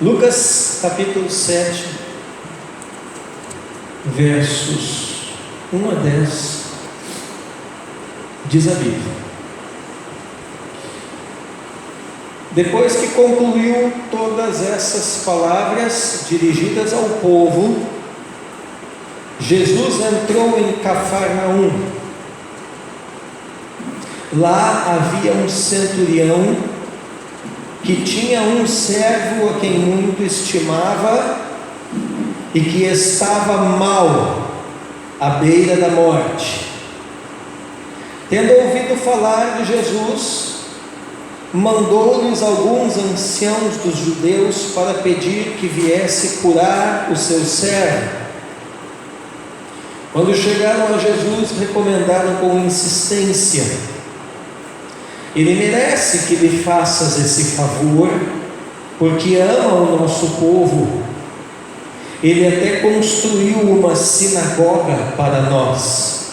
Lucas capítulo 7, versos 1 a 10, diz a Bíblia: depois que concluiu todas essas palavras dirigidas ao povo, Jesus entrou em Cafarnaum. Lá havia um centurião que tinha um servo a quem muito estimava e que estava mal, à beira da morte. Tendo ouvido falar de Jesus, mandou-lhes alguns anciãos dos judeus para pedir que viesse curar o seu servo. Quando chegaram a Jesus, recomendaram com insistência: ele merece que lhe faças esse favor, porque ama o nosso povo. Ele até construiu uma sinagoga para nós.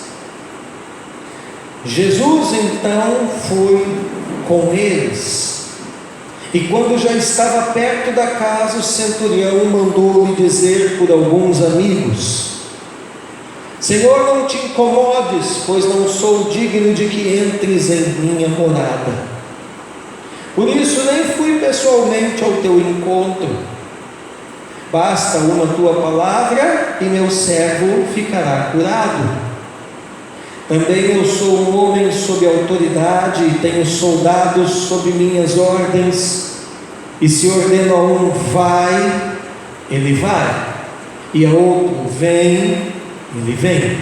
Jesus então foi com eles, e quando já estava perto da casa, o centurião mandou-lhe dizer por alguns amigos: Senhor, não te incomodes, pois não sou digno de que entres em minha morada. Por isso nem fui pessoalmente ao teu encontro. Basta uma tua palavra e meu servo ficará curado. Também eu sou um homem sob autoridade e tenho soldados sob minhas ordens. E se ordeno a um vai, ele vai, e a outro vem, ele vem.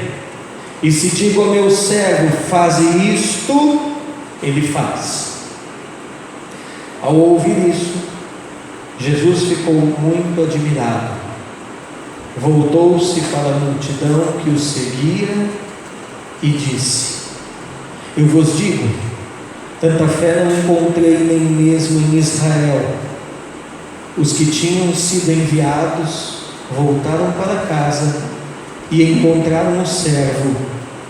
E se digo ao meu servo faze isto, ele faz. Ao ouvir isso, Jesus ficou muito admirado. Voltou-se para a multidão que o seguia e disse: eu vos digo, tanta fé não encontrei nem mesmo em Israel. Os que tinham sido enviados voltaram para casa e encontraram o servo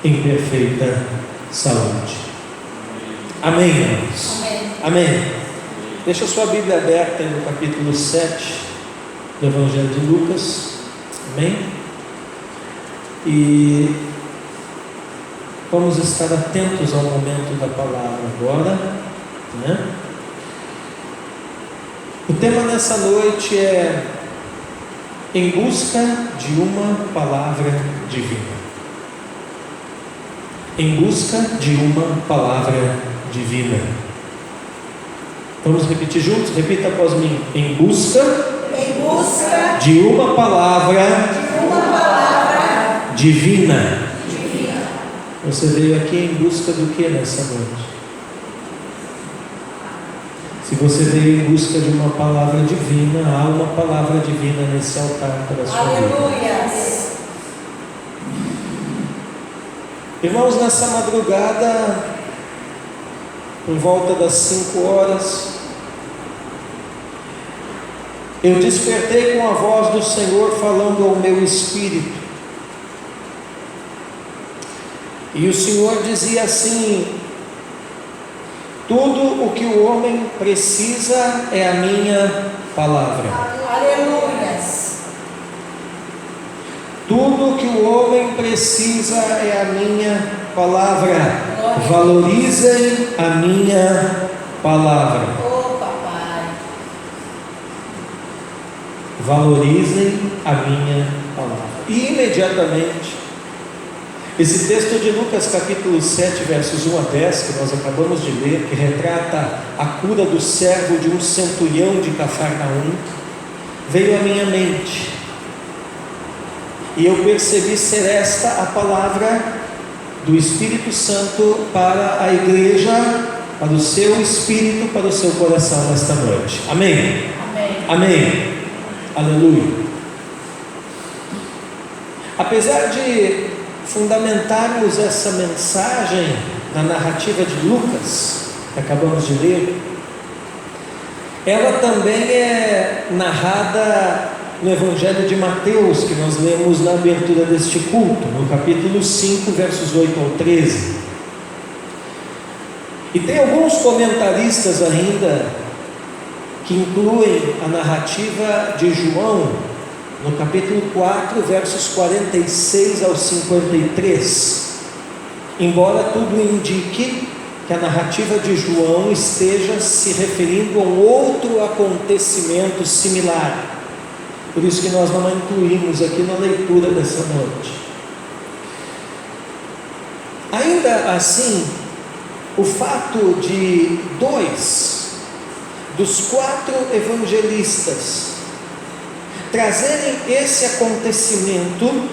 em perfeita saúde. Amém, irmãos? Amém. Deixa a sua Bíblia aberta no capítulo 7 do Evangelho de Lucas. Amém? E vamos estar atentos ao momento da palavra agora, né? O tema nessa noite é em busca de uma palavra divina. Em busca de uma palavra divina. Vamos repetir juntos? Repita após mim. Em busca de uma palavra divina. Você veio aqui em busca do que nessa noite? Se você veio em busca de uma palavra divina, há uma palavra divina nesse altar para a sua vida. Aleluia. Irmãos, nessa madrugada, por volta das 5 horas, eu despertei com a voz do Senhor falando ao meu espírito. E o Senhor dizia assim: tudo o que o homem precisa é a minha palavra. Aleluias. Tudo o que o homem precisa é a minha palavra. Valorizem a minha palavra. Oh, papai. Valorizem a minha palavra. E imediatamente, esse texto de Lucas capítulo 7, versos 1 a 10, que nós acabamos de ler, que retrata a cura do servo de um centurião de Cafarnaum, veio à minha mente, e eu percebi ser esta a palavra do Espírito Santo para a igreja, para o seu espírito, para o seu coração nesta noite. Amém? Amém. Amém. Aleluia. Apesar de fundamentarmos essa mensagem na narrativa de Lucas, que acabamos de ler, ela também é narrada no Evangelho de Mateus, que nós lemos na abertura deste culto, no capítulo 5, versos 8 ao 13. E tem alguns comentaristas ainda que incluem a narrativa de João, no capítulo 4, versos 46 ao 53. Embora tudo indique que a narrativa de João esteja se referindo a um outro acontecimento similar. Por isso que nós não a incluímos aqui na leitura dessa noite. Ainda assim, o fato de 2 dos 4 evangelistas trazerem esse acontecimento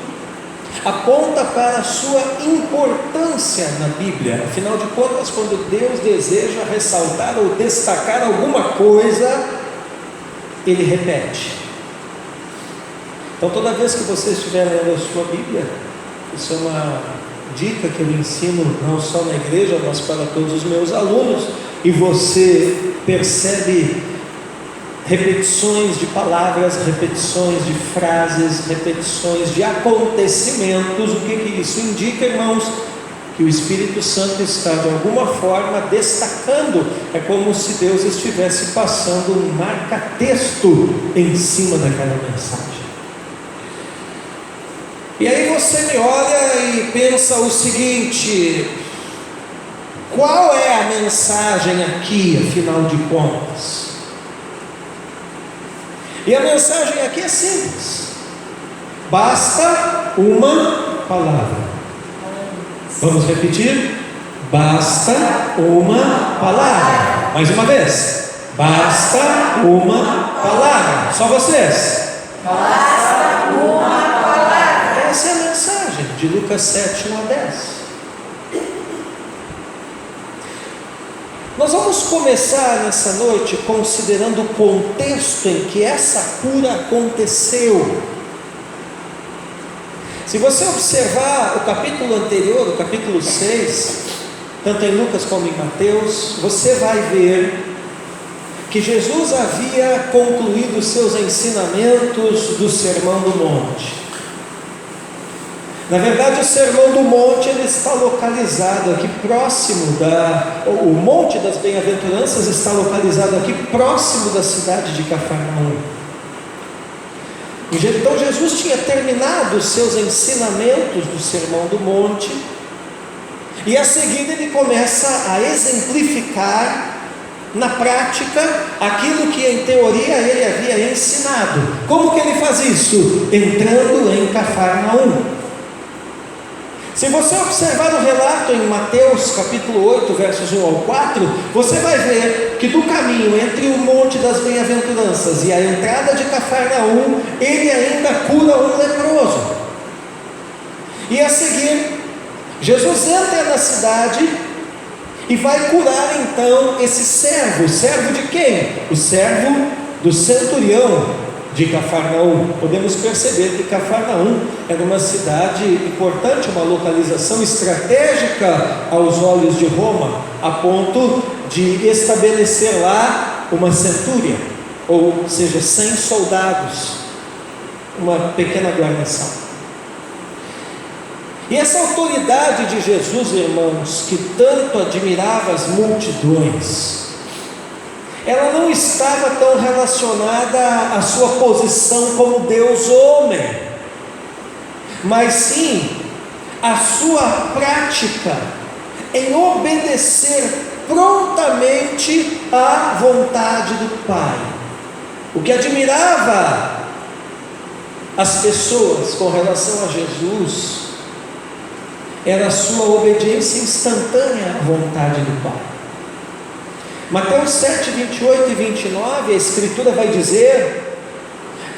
aponta para a sua importância na Bíblia. Afinal de contas, quando Deus deseja ressaltar ou destacar alguma coisa, Ele repete. Então, toda vez que você estiver lendo a sua Bíblia, isso é uma dica que eu ensino não só na igreja, mas para todos os meus alunos, e você percebe repetições de palavras, repetições de frases, repetições de acontecimentos. O que isso indica, irmãos? Que o Espírito Santo está de alguma forma destacando. É como se Deus estivesse passando um marca-texto em cima daquela mensagem. E aí você me olha e pensa o seguinte: qual é a mensagem aqui, afinal de contas? E a mensagem aqui é simples: basta uma palavra. Vamos repetir? Basta uma palavra. Mais uma vez: basta uma palavra. Só vocês. Basta uma palavra. Essa é a mensagem de Lucas 7, 1 a 10. Nós vamos começar nessa noite considerando o contexto em que essa cura aconteceu. Se você observar o capítulo anterior, o capítulo 6, tanto em Lucas como em Mateus, você vai ver que Jesus havia concluído os seus ensinamentos do Sermão do Monte. Na verdade, o Sermão do Monte ele está localizado aqui próximo o Monte das Bem-aventuranças está localizado aqui próximo da cidade de Cafarnaum. Então Jesus tinha terminado os seus ensinamentos do Sermão do Monte, e a seguir ele começa a exemplificar na prática aquilo que em teoria ele havia ensinado. Como que ele faz isso? Entrando em Cafarnaum. Se você observar o relato em Mateus capítulo 8, versos 1 ao 4, você vai ver que do caminho entre o Monte das Bem-aventuranças e a entrada de Cafarnaum, ele ainda cura um leproso. E a seguir, Jesus entra na cidade e vai curar então esse servo. Servo de quem? O servo do centurião de Cafarnaum. Podemos perceber que Cafarnaum era uma cidade importante, uma localização estratégica aos olhos de Roma, a ponto de estabelecer lá uma centúria, ou seja, 100 soldados, uma pequena guarnição. E essa autoridade de Jesus, irmãos, que tanto admirava as multidões, ela não estava tão relacionada à sua posição como Deus homem, mas sim a sua prática em obedecer prontamente à vontade do Pai. O que admirava as pessoas com relação a Jesus era a sua obediência instantânea à vontade do Pai. Mateus 7, 28 e 29, a Escritura vai dizer: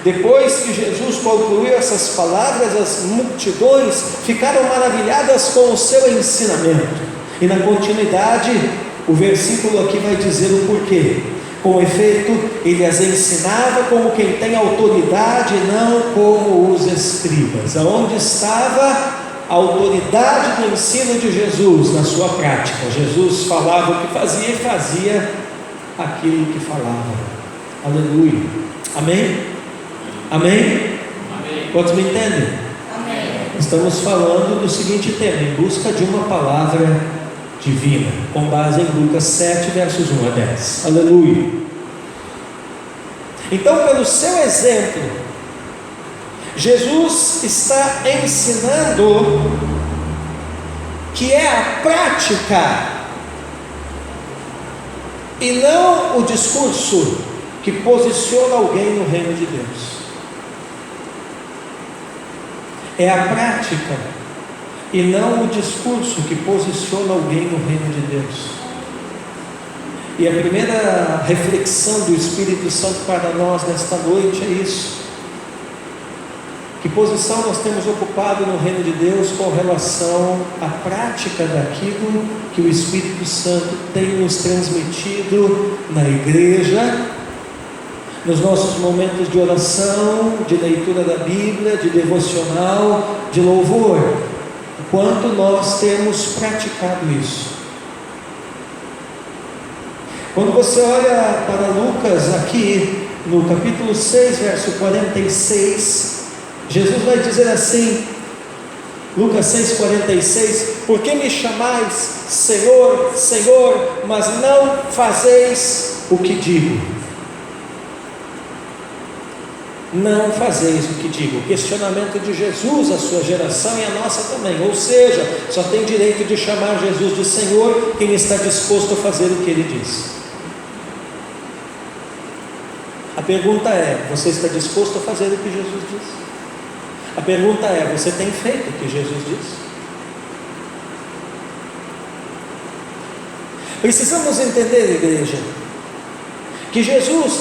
depois que Jesus concluiu essas palavras, as multidões ficaram maravilhadas com o seu ensinamento. E na continuidade, o versículo aqui vai dizer o porquê. Com efeito, ele as ensinava como quem tem autoridade, não como os escribas. Aonde estava a autoridade do ensino de Jesus? Na sua prática. Jesus falava o que fazia e fazia aquilo que falava. Aleluia. Amém? Amém? Amém. Quantos me entendem? Amém. Estamos falando do seguinte tema: em busca de uma palavra divina, com base em Lucas 7, versos 1 a 10. Aleluia. Então, pelo seu exemplo, Jesus está ensinando que é a prática e não o discurso que posiciona alguém no reino de Deus. É a prática e não o discurso que posiciona alguém no reino de Deus. E a primeira reflexão do Espírito Santo para nós nesta noite é isso: que posição nós temos ocupado no reino de Deus com relação à prática daquilo que o Espírito Santo tem nos transmitido na igreja, nos nossos momentos de oração, de leitura da Bíblia, de devocional, de louvor. Quanto nós temos praticado isso? Quando você olha para Lucas aqui, no capítulo 6, verso 46, Jesus vai dizer assim, Lucas 6,46: por que me chamais Senhor, Senhor, mas não fazeis o que digo? Não fazeis o que digo. O questionamento de Jesus, a sua geração e a nossa também. Ou seja, só tem direito de chamar Jesus de Senhor quem está disposto a fazer o que Ele diz. A pergunta é: você está disposto a fazer o que Jesus diz? A pergunta é: você tem feito o que Jesus diz? Precisamos entender, igreja, que Jesus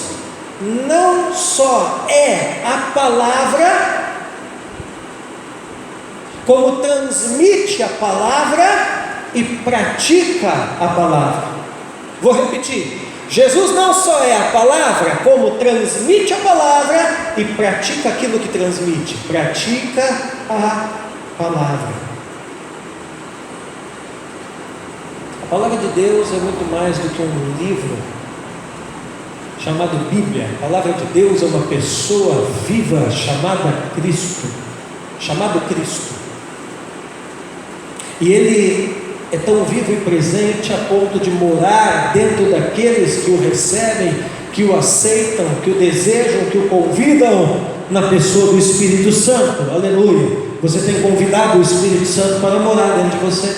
não só é a palavra, como transmite a palavra e pratica a palavra. Vou repetir: Jesus não só é a palavra, como transmite a palavra e pratica aquilo que transmite. Pratica a palavra. A palavra de Deus é muito mais do que um livro chamado Bíblia. A palavra de Deus é uma pessoa viva chamada Cristo, chamado Cristo. E Ele é tão vivo e presente a ponto de morar dentro daqueles que o recebem, que o aceitam, que o desejam, que o convidam, na pessoa do Espírito Santo. Aleluia! Você tem convidado o Espírito Santo para morar dentro de você.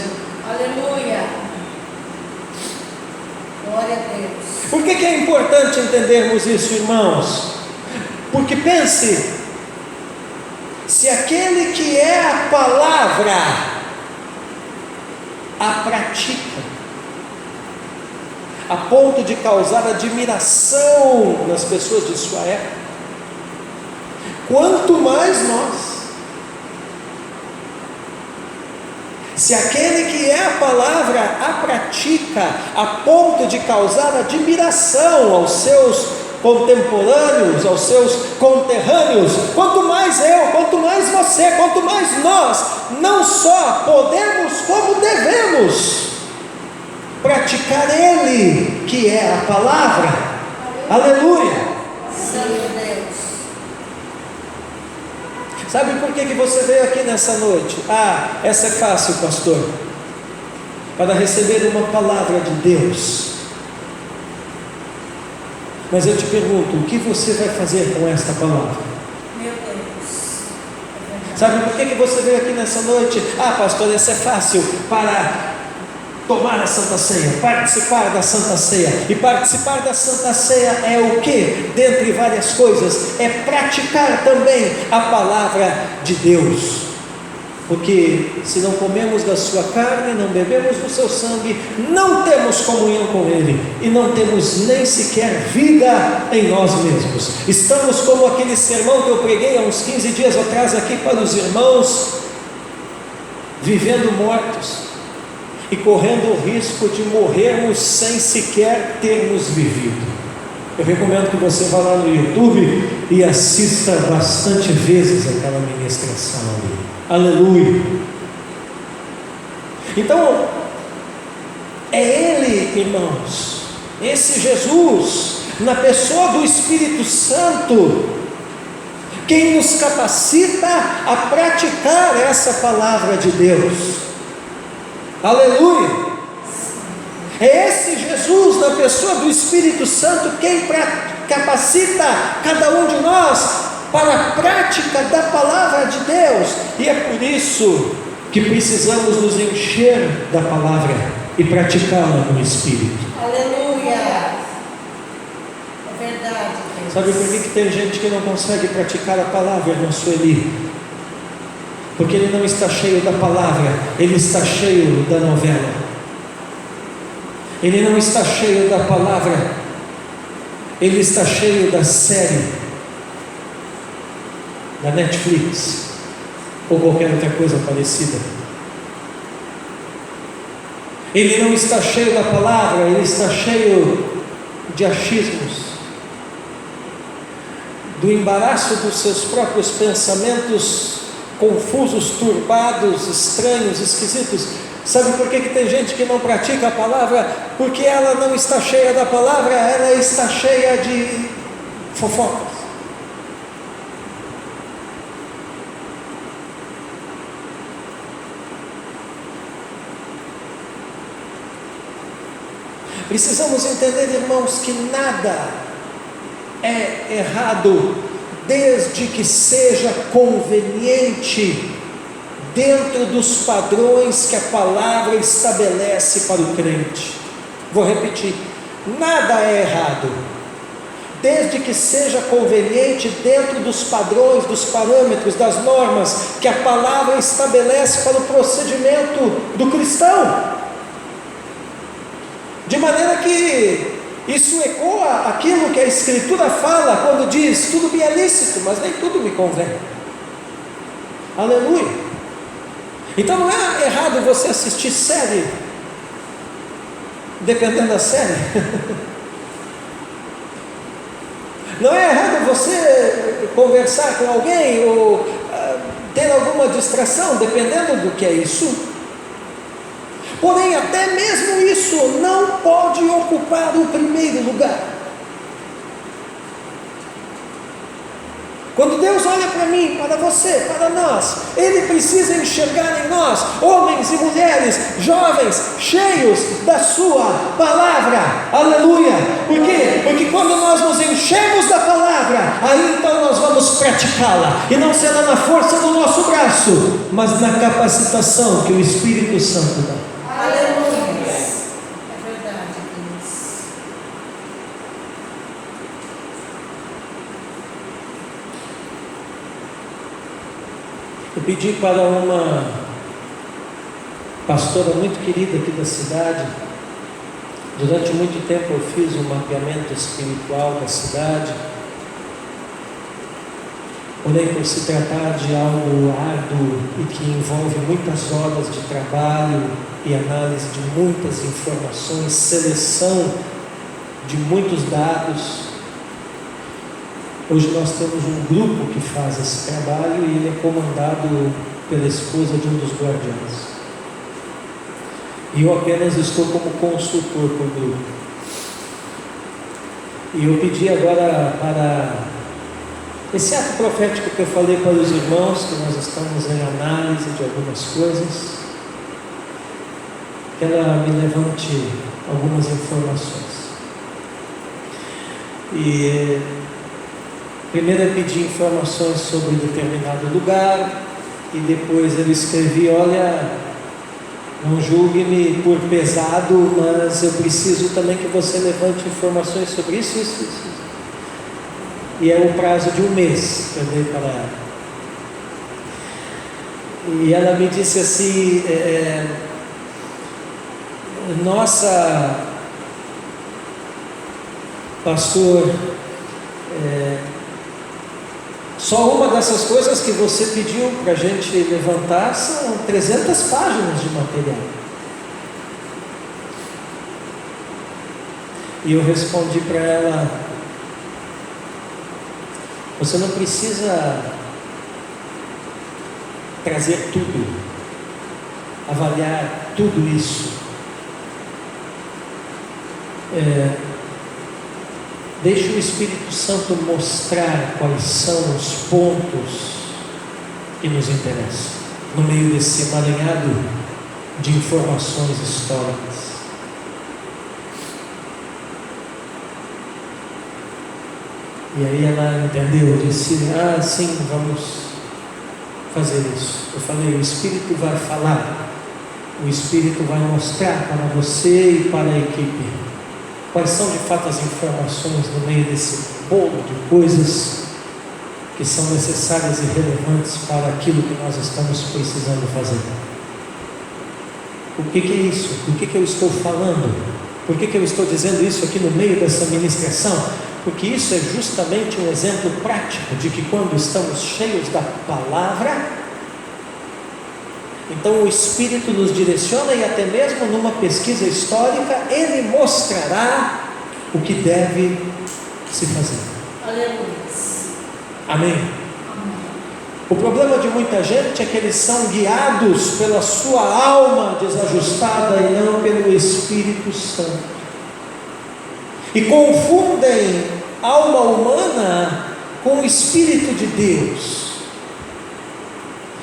Aleluia! Glória a Deus. Por que é importante entendermos isso, irmãos? Porque pense, se aquele que é a palavra a pratica, a ponto de causar admiração nas pessoas de sua época, quanto mais nós. Se aquele que é a palavra a pratica, a ponto de causar admiração aos seus contemporâneos, aos seus conterrâneos, quanto mais eu, quanto mais você, quanto mais nós, não só podemos, como devemos praticar Ele, que é a palavra. Aleluia! Santo Deus. Sabe por que você veio aqui nessa noite? Essa é fácil, pastor. Para receber uma palavra de Deus. Mas eu te pergunto, o que você vai fazer com esta palavra? Meu Deus. Sabe por que você veio aqui nessa noite? Pastor, essa é fácil. Para tomar a Santa Ceia, participar da Santa Ceia. E participar da Santa Ceia é o que? Dentre várias coisas, é praticar também a palavra de Deus. Porque se não comemos da sua carne, não bebemos do seu sangue, não temos comunhão com Ele, e não temos nem sequer vida em nós mesmos. Estamos como aquele sermão que eu preguei há uns 15 dias atrás aqui para os irmãos, vivendo mortos e correndo o risco de morrermos sem sequer termos vivido. Eu recomendo que você vá lá no YouTube e assista bastante vezes aquela ministração ali. Aleluia! Então, é Ele, irmãos, esse Jesus, na pessoa do Espírito Santo, quem nos capacita a praticar essa palavra de Deus. Aleluia! É esse Jesus, na pessoa do Espírito Santo, quem capacita cada um de nós para a prática da palavra de Deus, e é por isso que precisamos nos encher da palavra e praticá-la no Espírito. Aleluia. É verdade, Deus. Sabe por que tem gente que não consegue praticar a palavra, irmão Sueli? Porque ele não está cheio da palavra, ele está cheio da novela. Ele não está cheio da palavra, ele está cheio da série, da Netflix, ou qualquer outra coisa parecida. Ele não está cheio da palavra, ele está cheio de achismos, do embaraço dos seus próprios pensamentos confusos, turbados, estranhos, esquisitos. Sabe por que tem gente que não pratica a palavra? Porque ela não está cheia da palavra, ela está cheia de fofocas. Precisamos entender, irmãos, que nada é errado, desde que seja conveniente, dentro dos padrões que a palavra estabelece para o crente. Vou repetir: nada é errado, desde que seja conveniente, dentro dos padrões, dos parâmetros, das normas que a palavra estabelece para o procedimento do cristão. De maneira que isso ecoa aquilo que a Escritura fala quando diz: tudo me é lícito, mas nem tudo me convém. Aleluia. Então não é errado você assistir série, dependendo da série. Não é errado você conversar com alguém ou ter alguma distração, dependendo do que é isso. Porém, até mesmo isso não pode ocupar o primeiro lugar. Quando Deus olha para mim, para você, para nós, Ele precisa enxergar em nós, homens e mulheres, jovens, cheios da sua palavra. Aleluia! Por quê? Porque quando nós nos enchemos da palavra, aí então nós vamos praticá-la, e não será na força do nosso braço, mas na capacitação que o Espírito Santo dá. Aleluia. É verdade, Deus. Eu pedi para uma pastora muito querida aqui da cidade. Durante muito tempo eu fiz um mapeamento espiritual da cidade. Porém, por se tratar de algo árduo e que envolve muitas horas de trabalho e análise de muitas informações, seleção de muitos dados, hoje nós temos um grupo que faz esse trabalho e ele é comandado pela esposa de um dos guardiões. E eu apenas estou como consultor para o grupo. E eu pedi agora para esse ato profético que eu falei para os irmãos, que nós estamos em análise de algumas coisas, que ela me levante algumas informações. E primeiro eu pedi informações sobre determinado lugar, e depois eu escrevi: olha, não julgue-me por pesado, mas eu preciso também que você levante informações sobre isso. E é o prazo de um mês que eu dei para ela. E ela me disse assim: nossa, pastor, só uma dessas coisas que você pediu para a gente levantar são 300 páginas de material. E eu respondi para ela: você não precisa trazer tudo, avaliar tudo isso. Deixe o Espírito Santo mostrar quais são os pontos que nos interessam no meio desse emaranhado de informações históricas. E aí ela entendeu, disse: ah, sim, vamos fazer isso. Eu falei: o Espírito vai falar, o Espírito vai mostrar para você e para a equipe quais são de fato as informações no meio desse bolo de coisas que são necessárias e relevantes para aquilo que nós estamos precisando fazer. O que é isso? Por que eu estou falando? Por que eu estou dizendo isso aqui no meio dessa ministração? Porque isso é justamente um exemplo prático de que quando estamos cheios da palavra, então o Espírito nos direciona, e até mesmo numa pesquisa histórica, Ele mostrará o que deve se fazer. Aleluia. Amém? O problema de muita gente é que eles são guiados pela sua alma desajustada e não pelo Espírito Santo, e confundem alma humana com o Espírito de Deus.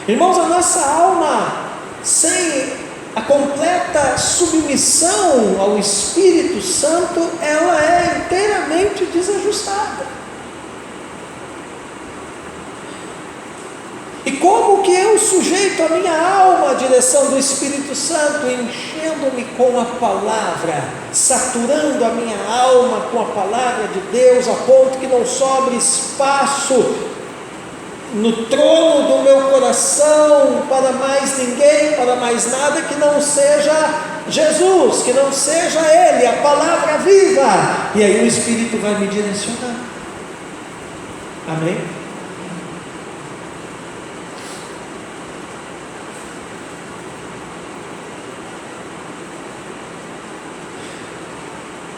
Irmãos, a nossa alma, sem a completa submissão ao Espírito Santo, ela é inteiramente desajustada. E como que eu sujeito a minha alma à direção do Espírito Santo? Enchendo-me com a palavra, saturando a minha alma com a palavra de Deus, a ponto que não sobre espaço no trono do meu coração para mais ninguém, para mais nada que não seja Jesus, que não seja Ele, a palavra viva. E aí o Espírito vai me direcionar. Amém?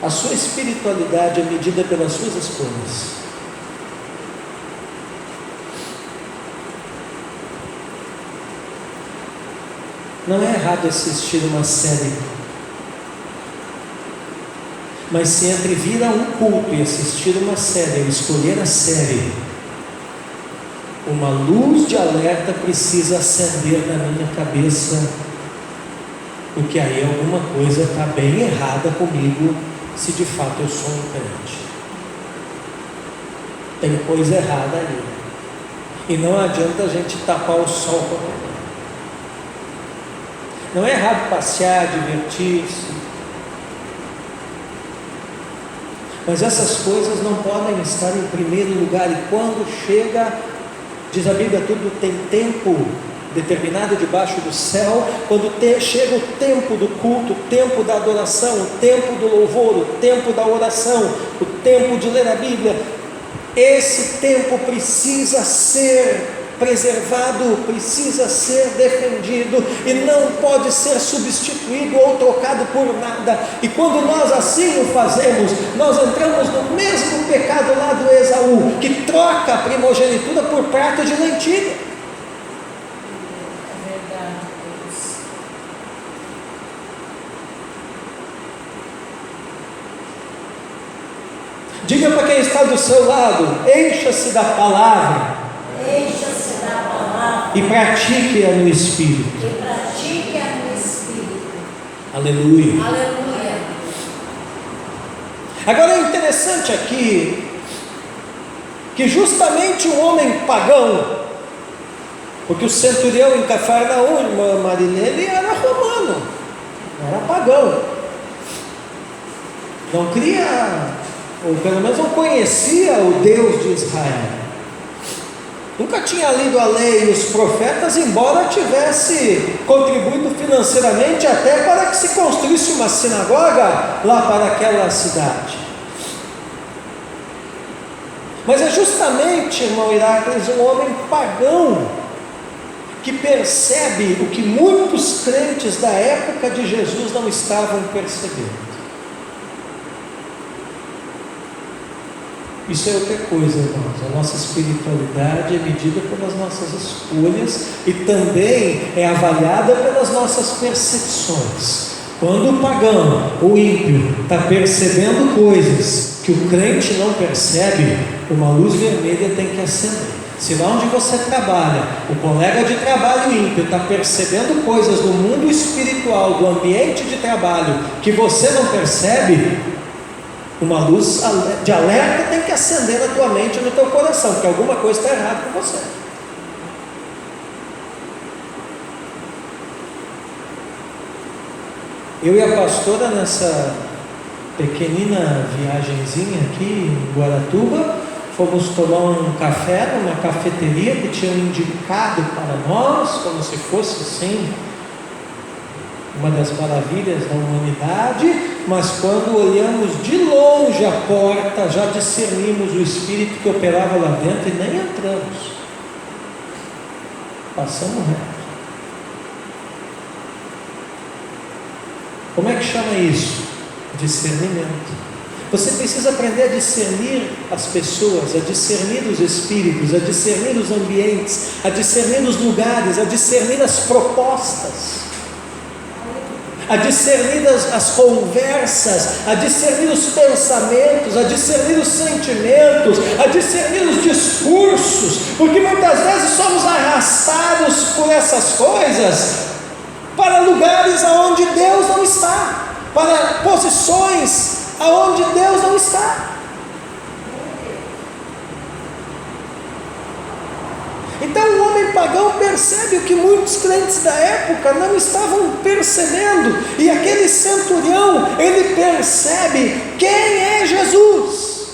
A sua espiritualidade é medida pelas suas escolhas. Não é errado assistir uma série, mas se entre vir a um culto e assistir uma série, ou escolher a série, uma luz de alerta precisa acender na minha cabeça, porque aí alguma coisa está bem errada comigo, se de fato eu sou um crente. Tem coisa errada ali, e não adianta a gente tapar o sol com a peneira. Não é errado passear, divertir-se, mas essas coisas não podem estar em primeiro lugar. E quando chega, diz a Bíblia, tudo tem tempo determinado debaixo do céu. Quando chega o tempo do culto, o tempo da adoração, o tempo do louvor, o tempo da oração, o tempo de ler a Bíblia, esse tempo precisa ser preservado, precisa ser defendido, e não pode ser substituído ou trocado por nada. E quando nós assim o fazemos, nós entramos no mesmo pecado lá do Esaú, que troca a primogenitura por prato de lentilha. É verdade, Deus. Diga para quem está do seu lado: encha-se da palavra. Encha-se da palavra E pratique-a no Espírito. e pratique-a no Espírito. Aleluia. Aleluia. Agora é interessante aqui que justamente um homem pagão, porque o centurião em Cafarnaum, irmã Marilene, era romano, era pagão, não cria, ou pelo menos não conhecia o Deus de Israel, nunca tinha lido a lei e os profetas, embora tivesse contribuído financeiramente até para que se construísse uma sinagoga lá para aquela cidade. Mas é justamente, irmão Heráclides, um homem pagão que percebe o que muitos crentes da época de Jesus não estavam percebendo. Isso é outra coisa, irmãos. A nossa espiritualidade é medida pelas nossas escolhas e também é avaliada pelas nossas percepções. Quando o pagão, o ímpio, está percebendo coisas que o crente não percebe, uma luz vermelha tem que acender. Se lá onde você trabalha, o colega de trabalho ímpio está percebendo coisas do mundo espiritual, do ambiente de trabalho, que você não percebe, Uma luz de alerta tem que acender na tua mente e no teu coração, porque alguma coisa está errada com você. Eu e a pastora, nessa pequenina viagenzinha aqui em Guaratuba, fomos tomar um café numa cafeteria que tinham indicado para nós, como se fosse assim uma das maravilhas da humanidade, mas quando olhamos de longe a porta, já discernimos o espírito que operava lá dentro e nem entramos. Passamos reto. Como é que chama isso? Discernimento. Você precisa aprender a discernir as pessoas, a discernir os espíritos, a discernir os ambientes, a discernir os lugares, a discernir as propostas, a discernir as conversas, a discernir os pensamentos, a discernir os sentimentos, a discernir os discursos, porque muitas vezes somos arrastados por essas coisas para lugares aonde Deus não está, para posições aonde Deus não está. Então o homem pagão percebe o que muitos crentes da época não estavam percebendo, e aquele centurião, ele percebe quem é Jesus,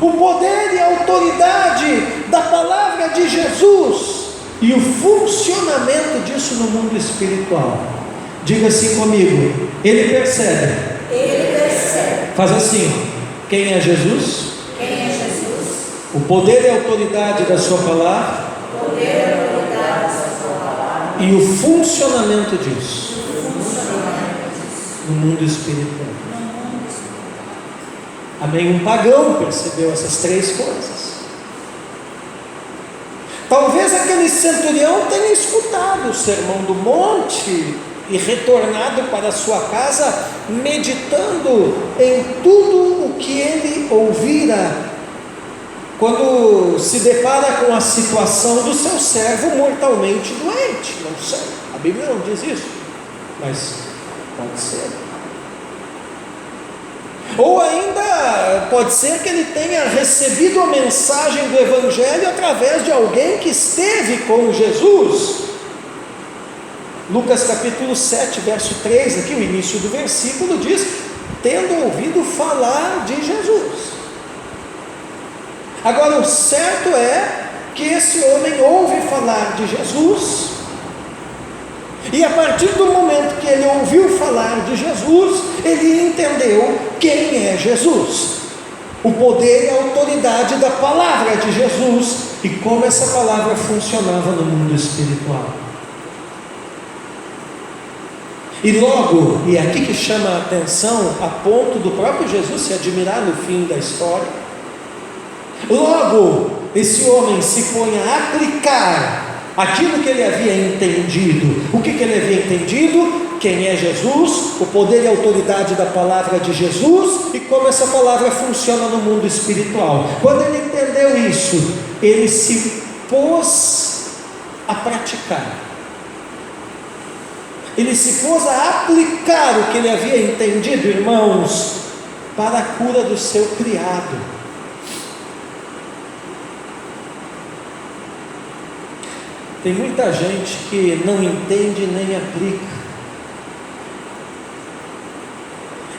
o poder e a autoridade da palavra de Jesus e o funcionamento disso no mundo espiritual. Diga assim comigo: ele percebe. Ele percebe. Faz assim: quem é Jesus? Quem é Jesus? O poder e a autoridade da sua palavra. O poder e a autoridade da sua palavra. E o funcionamento disso O funcionamento disso no mundo espiritual. no mundo espiritual. Amém? Um pagão percebeu essas três coisas. Talvez aquele centurião tenha escutado o sermão do monte e retornado para a sua casa, meditando em tudo o que ele ouvira, quando se depara com a situação do seu servo mortalmente doente. Não sei, a Bíblia não diz isso, mas pode ser. Ou ainda pode ser que ele tenha recebido a mensagem do Evangelho através de alguém que esteve com Jesus. Lucas capítulo 7, verso 3, aqui o início do versículo diz: tendo ouvido falar de Jesus. Agora, o certo é que esse homem ouve falar de Jesus, e a partir do momento que ele ouviu falar de Jesus, ele entendeu quem é Jesus, o poder e a autoridade da palavra de Jesus, e como essa palavra funcionava no mundo espiritual. E logo, e é aqui que chama a atenção, a ponto do próprio Jesus se admirar no fim da história, logo esse homem se põe a aplicar aquilo que ele havia entendido. O que ele havia entendido? Quem é Jesus, o poder e a autoridade da palavra de Jesus, e como essa palavra funciona no mundo espiritual. Quando ele entendeu isso, ele se pôs a praticar, ele se pôs a aplicar o que ele havia entendido, irmãos, para a cura do seu criado. Tem muita gente que não entende nem aplica.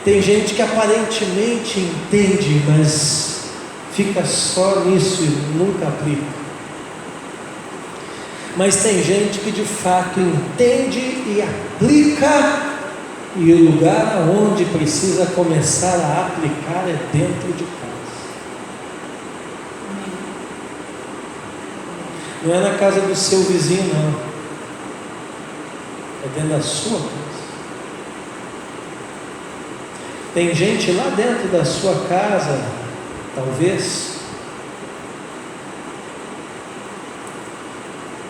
Tem gente que aparentemente entende, mas fica só nisso e nunca aplica. Mas tem gente que de fato entende e aplica, e o lugar onde precisa começar a aplicar é dentro de casa. Não é na casa do seu vizinho, não. É dentro da sua casa. Tem gente lá dentro da sua casa, talvez,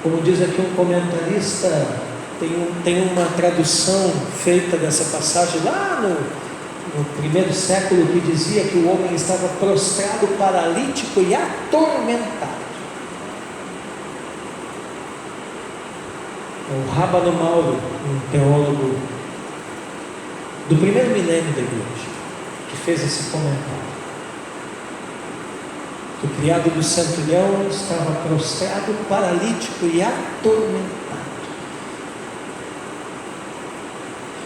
como diz aqui um comentarista, tem uma tradução feita dessa passagem lá no primeiro século, que dizia que o homem estava prostrado, paralítico e atormentado. O Rábano Mauro, um teólogo do primeiro milênio da igreja, que fez esse comentário. Que o criado do centurião estava prostrado, paralítico e atormentado.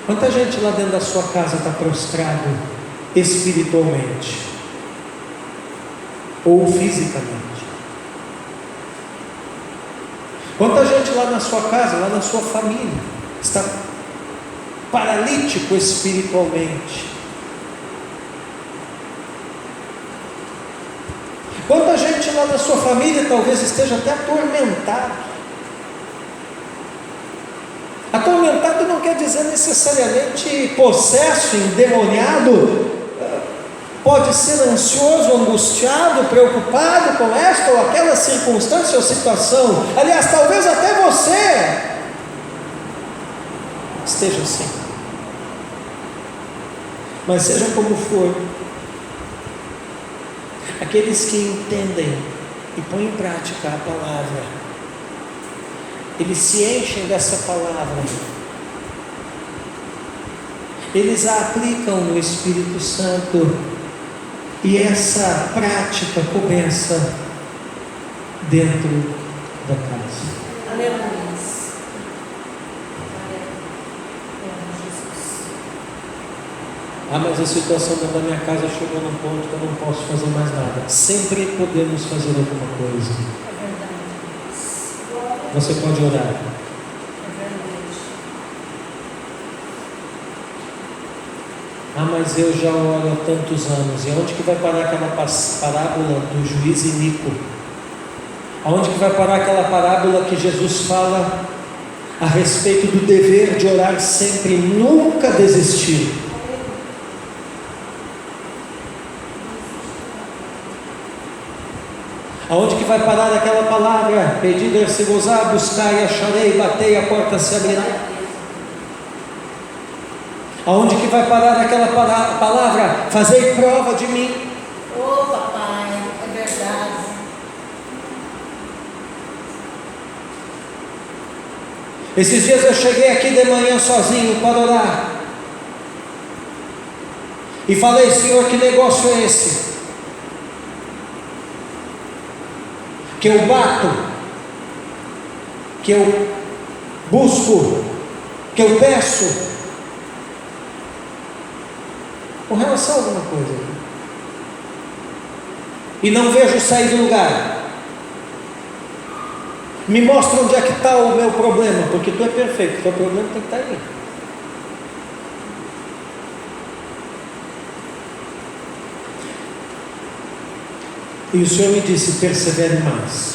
Quanta gente lá dentro da sua casa está prostrado espiritualmente ou fisicamente? Quanta gente lá na sua casa, lá na sua família, está paralítico espiritualmente? Quanta gente lá na sua família talvez esteja até atormentado. Atormentado não quer dizer necessariamente possesso, endemoniado. Pode ser ansioso, angustiado, preocupado com esta ou aquela circunstância ou situação. Aliás, talvez até você esteja assim. Mas seja como for, aqueles que entendem e põem em prática a palavra, eles se enchem dessa palavra, eles a aplicam no Espírito Santo, e essa prática começa dentro da casa. Aleluia. Mas a situação dentro da minha casa chegou num ponto que eu não posso fazer mais nada. Sempre podemos fazer alguma coisa. É verdade. Você pode orar. É verdade. Mas eu já oro há tantos anos. E aonde que vai parar aquela parábola do juiz iníquo? Aonde que vai parar aquela parábola que Jesus fala a respeito do dever de orar sempre, nunca desistir? Aonde que vai parar aquela palavra? Pedi, dar-se gozar, buscar e acharei, batei, a porta se abrirá. Aonde que vai parar aquela palavra? Fazei prova de mim. Ô papai, é verdade. Esses dias eu cheguei aqui de manhã sozinho para orar. E falei, Senhor, que negócio é esse? Que eu bato, que eu busco, que eu peço, com relação a alguma coisa, e não vejo sair do lugar. Me mostra onde é que está o meu problema, porque tu é perfeito, o teu problema tem que estar aí. E o Senhor me disse, persevere mais.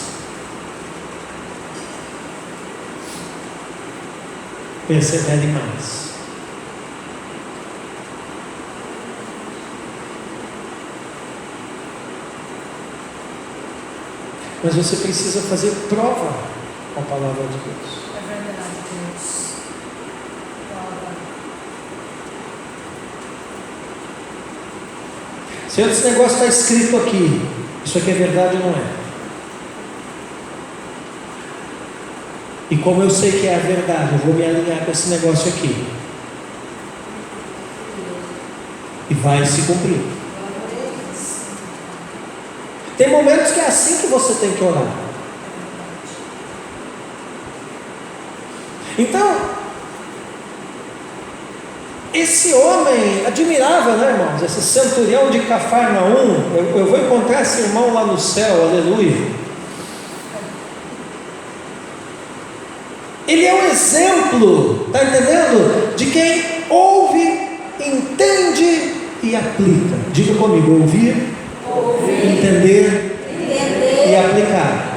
Persevere mais. Mas você precisa fazer prova com a palavra de Deus. É verdade, Deus. Se esse negócio está escrito aqui, isso aqui é verdade ou não é? E como eu sei que é a verdade, eu vou me alinhar com esse negócio aqui. E vai se cumprir. Tem momentos que é assim que você tem que orar. Então, esse homem admirável, né, irmãos? Esse centurião de Cafarnaum, eu vou encontrar esse irmão lá no céu, aleluia. Ele é um exemplo, está entendendo? De quem ouve, entende e aplica. Diga comigo, ouvir, entender e aplicar.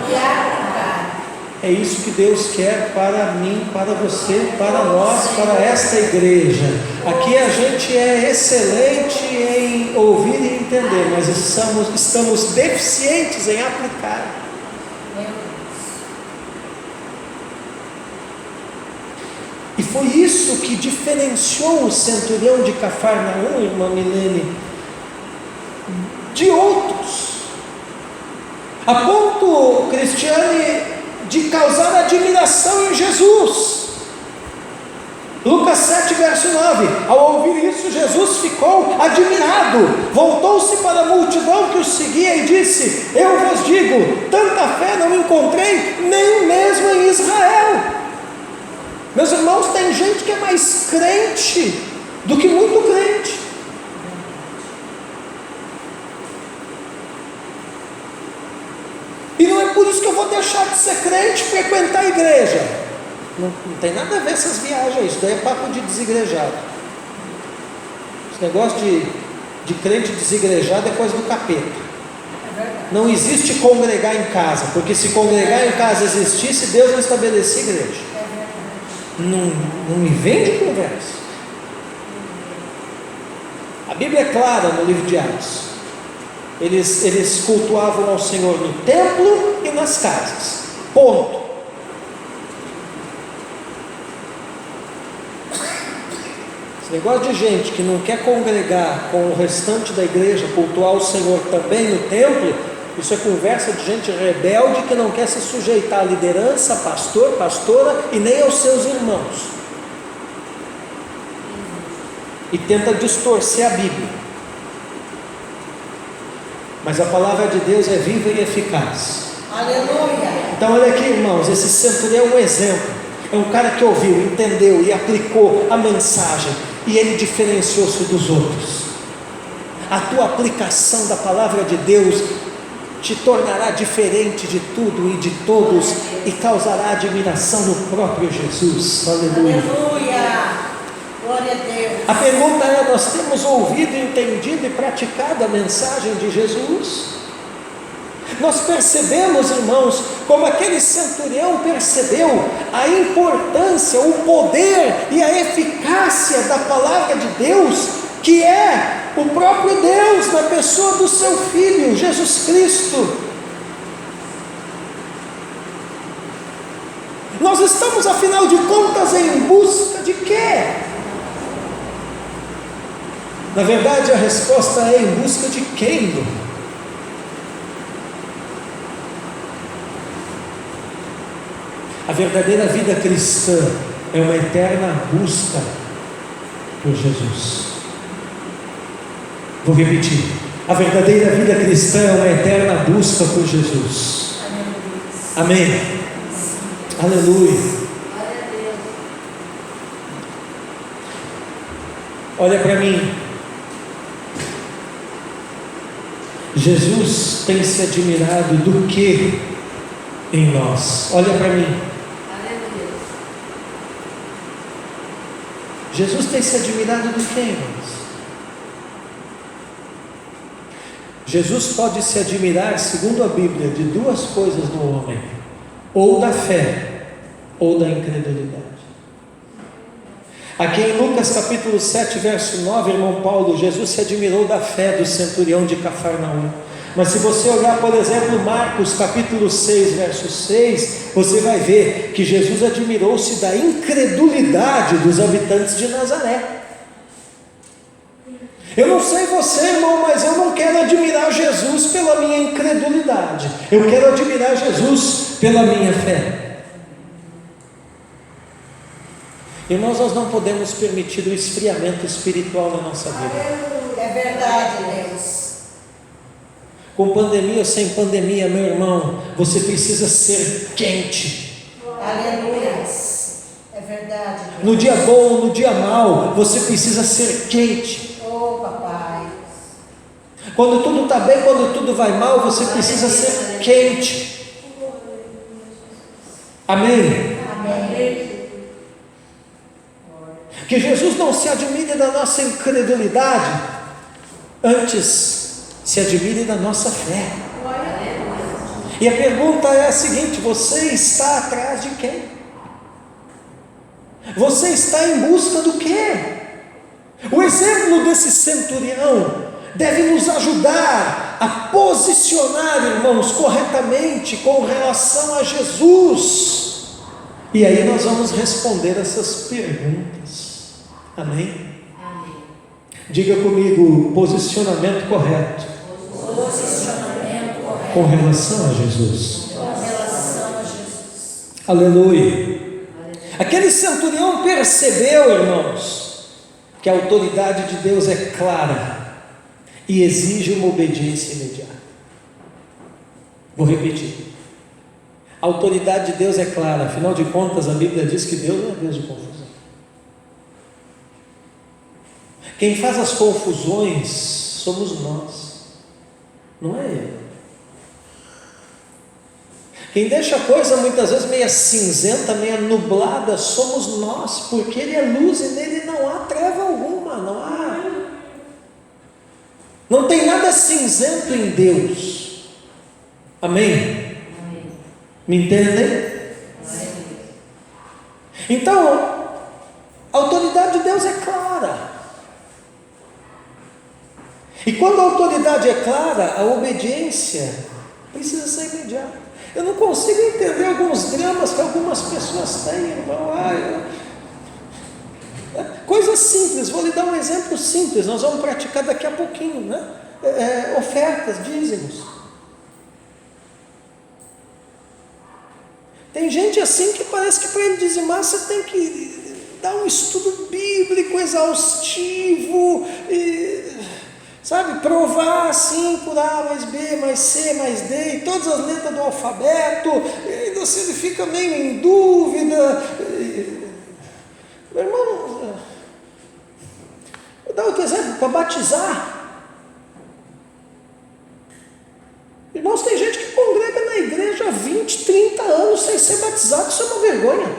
É isso que Deus quer para mim, para você, para nós, para esta igreja. Aqui a gente é excelente em ouvir e entender, mas estamos deficientes em aplicar. E foi isso que diferenciou o centurião de Cafarnaum, irmã Milene, de outros, a ponto, Cristiane, de causar admiração em Jesus. Lucas 7, verso 9. Ao ouvir isso, Jesus ficou admirado, voltou-se para a multidão que o seguia e disse: eu vos digo, tanta fé não encontrei nem mesmo em Israel. Meus irmãos, tem gente que é mais crente do que muito crente. E não é por isso que eu vou deixar de ser crente e frequentar a igreja. Não tem nada a ver essas viagens, isso daí é papo de desigrejado. Esse negócio de crente desigrejado é coisa do capeta. Não existe congregar em casa, porque se congregar em casa existisse, Deus não estabelecia igreja. Não me vem de conversa. A Bíblia é clara no livro de Atos. Eles cultuavam ao Senhor no templo e nas casas. Ponto. Negócio de gente que não quer congregar com o restante da igreja, cultuar o Senhor também no templo, isso é conversa de gente rebelde que não quer se sujeitar à liderança, pastor, pastora e nem aos seus irmãos. E tenta distorcer a Bíblia. Mas a palavra de Deus é viva e eficaz. Aleluia! Então olha aqui, irmãos, esse centurião é um exemplo. É um cara que ouviu, entendeu e aplicou a mensagem, e ele diferenciou-se dos outros. A tua aplicação da palavra de Deus te tornará diferente de tudo e de todos, e causará admiração no próprio Jesus. Aleluia! Aleluia! Glória a Deus! A pergunta é: nós temos ouvido, entendido e praticado a mensagem de Jesus? Nós percebemos, irmãos, como aquele centurião percebeu a importância, o poder e a eficácia da palavra de Deus, que é o próprio Deus na pessoa do seu Filho, Jesus Cristo. Nós estamos, afinal de contas, em busca de quê? Na verdade, a resposta é: em busca de quem? A verdadeira vida cristã é uma eterna busca por Jesus. Vou repetir: a verdadeira vida cristã é uma eterna busca por Jesus. Amém. Aleluia. Olha para mim. Jesus tem se admirado do que em nós? Olha para mim. Jesus tem se admirado do que, irmãos? Jesus pode se admirar, segundo a Bíblia, de duas coisas no homem: ou da fé, ou da incredulidade. Aqui em Lucas capítulo 7, verso 9, irmão Paulo, Jesus se admirou da fé do centurião de Cafarnaum. Mas se você olhar, por exemplo, Marcos capítulo 6, verso 6, você vai ver que Jesus admirou-se da incredulidade dos habitantes de Nazaré. Eu não sei você, irmão, mas eu não quero admirar Jesus pela minha incredulidade. Eu quero admirar Jesus pela minha fé. Irmãos, nós não podemos permitir o esfriamento espiritual na nossa vida. É verdade, Deus. Com pandemia ou sem pandemia, meu irmão, você precisa ser quente. Aleluia. É verdade, Deus. No dia bom ou no dia mau, você precisa ser quente. Oh, papai. Quando tudo está bem, quando tudo vai mal, você precisa ser quente. Amém? Amém. Que Jesus não se admire da nossa incredulidade, antes se admire da nossa fé. E a pergunta é a seguinte: você está atrás de quem? Você está em busca do quê? O exemplo desse centurião deve nos ajudar a posicionar, irmãos, corretamente com relação a Jesus. E aí nós vamos responder essas perguntas. Amém? Amém. Diga comigo: posicionamento correto. Posicionamento correto. Com relação a Jesus. Com relação a Jesus. Aleluia. Aquele centurião percebeu, irmãos, que a autoridade de Deus é clara e exige uma obediência imediata. Vou repetir. A autoridade de Deus é clara, afinal de contas a Bíblia diz que Deus não é Deus de confusão. Quem faz as confusões somos nós, não é Ele. Quem deixa a coisa muitas vezes meia cinzenta, meia nublada, somos nós, porque Ele é luz e nele não há treva alguma, não tem nada cinzento em Deus. Amém? Me entendem? Então, a autoridade de Deus é clara. E quando a autoridade é clara, a obediência precisa ser imediata. Eu não consigo entender alguns dramas que algumas pessoas têm, irmão. Coisas simples, vou lhe dar um exemplo simples, nós vamos praticar daqui a pouquinho, né? Ofertas, dízimos. Tem gente assim que parece que para ele dizimar você tem que dar um estudo bíblico exaustivo, sabe, provar assim por A mais B mais C mais D, e todas as letras do alfabeto, e você ele fica meio em dúvida. Meu irmão, vou dar outro exemplo, para batizar. Irmãos, tem gente que congrega na igreja há 20, 30 anos sem ser batizado, isso é uma vergonha.